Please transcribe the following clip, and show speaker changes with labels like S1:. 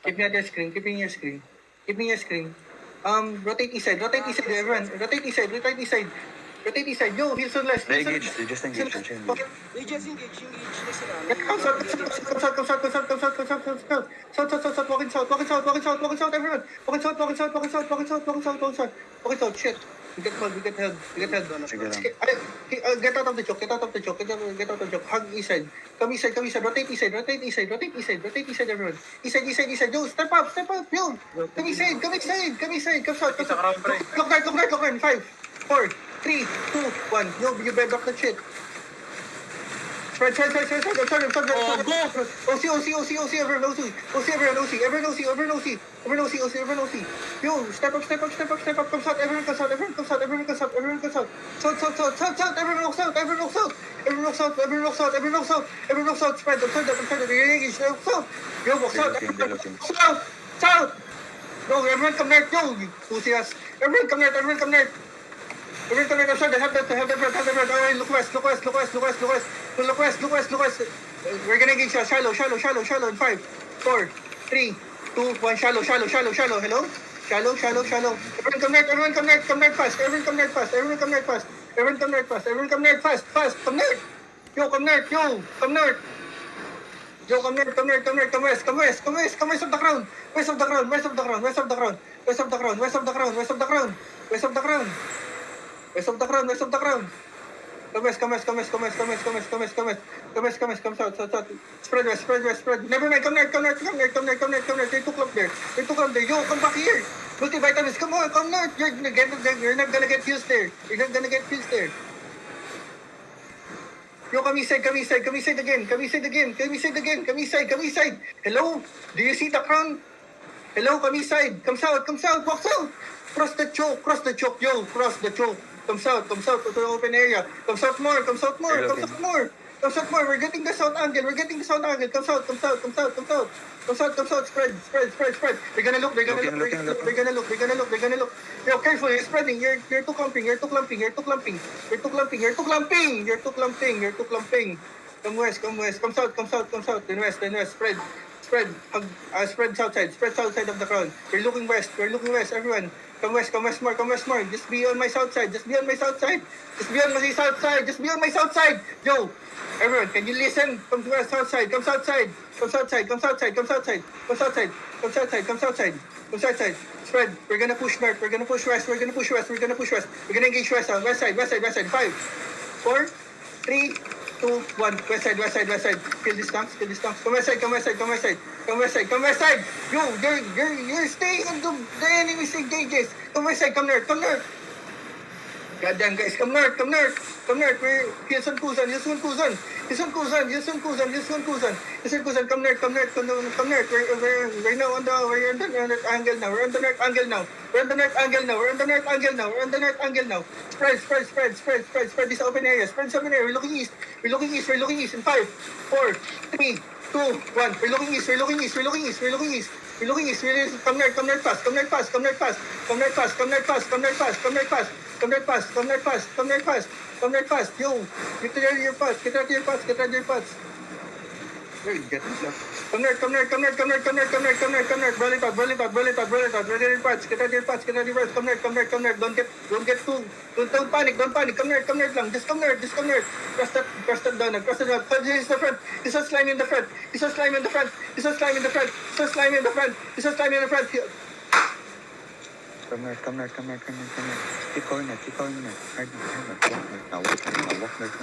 S1: Keep me at your screen. Keep me in your screen. Keep me in your screen. Rotate east side. Rotate east side, everyone. Rotate east side. Rotate east side. Rotate east side. Yo, Hilson left.
S2: They engage. They just engage.
S1: Hilson
S2: Engage.
S1: left.
S3: They just engage na sila.
S1: Come south, come south, come south, come south, come south, come south, come south, south, south, south, south, walking south, walking south, walking south, walking south, everyone. Walking south, walking south, walking south, walking south, walking south, walking south, walking south. Shit. We get held, we get held, we get held.
S2: Sige lang.
S1: Get out of the choke, get out of the choke, get out of the choke. Hug east side. Come east side, come east side. Rotate east side, rotate east side, rotate east side, rotate east side, everyone. East side, east side, east side. Yo, step up, yo. Come east side, come east side, come east side. Come south, come south. Look right, look right, look right. 5, 4, 3, 2, 1. Yo, you bed up the shit. Spread. I'm sorry. OC, everyone OC. Yo, step up. Come south, everyone come south. South, everyone walk south. Everyone walk south. Spread. I'm sorry. South. Yo, walk south. South. Yo, everyone come north. Yo, pussy ass. Everyone come north. Everyone come north. I'm sorry. Have the breath. All right, look west. We're gonna engage shallow in 5, 4, 3, 2, 1. Shallow. Hello? Shallow. Everyone come north fast. Everyone come north fast. Fast. Come north. Yo, come north. Come west of the crown. West of the crown. Come west. Come south. Spread west. Never mind, come north. They took up there. Yo, come back here. Multivitamins, come north. You're not gonna get fused there. Yo, come east side again. Hello? Do you see the crown? Hello, come east side. Come south. Walk south. Cross the choke. Yo, cross the choke. Come south to the open area. Come south more. We're getting the south angle. Come south. Spread. They're gonna look. Yo, careful. You're spreading. You're too clumping. Come west. Come south. Then west. Spread. Spread south side of the crowd. We're looking west. Everyone. Come west more. Just be on my south side. Yo, everyone, can you listen? Come to west, south side. Come south side. Spread. We're gonna push north. We're gonna push west. We're gonna engage west side. 5, 4, 3, 2, 1. West side. Feel this stumps. Come west side. Yo, you're staying on the enemy's engages. Come west side. Come north. Goddamn guys, come north. We're Hilson Kuzan. Come north. We're now on the north angle now. We're on the north angle now. Spread this open area. We're looking east. In 5, 4, 3, 2, 1. We're looking east. Come north fast. Yo, get out of your pots. Where you getting stuff? Come north. Roll it out. Get out of your pots. Come north. Don't panic. Come north lang. Just come north. Cross that down. This is the front. This is slime in the front.
S2: Come north. Keep going north. Hard north. Now walk north.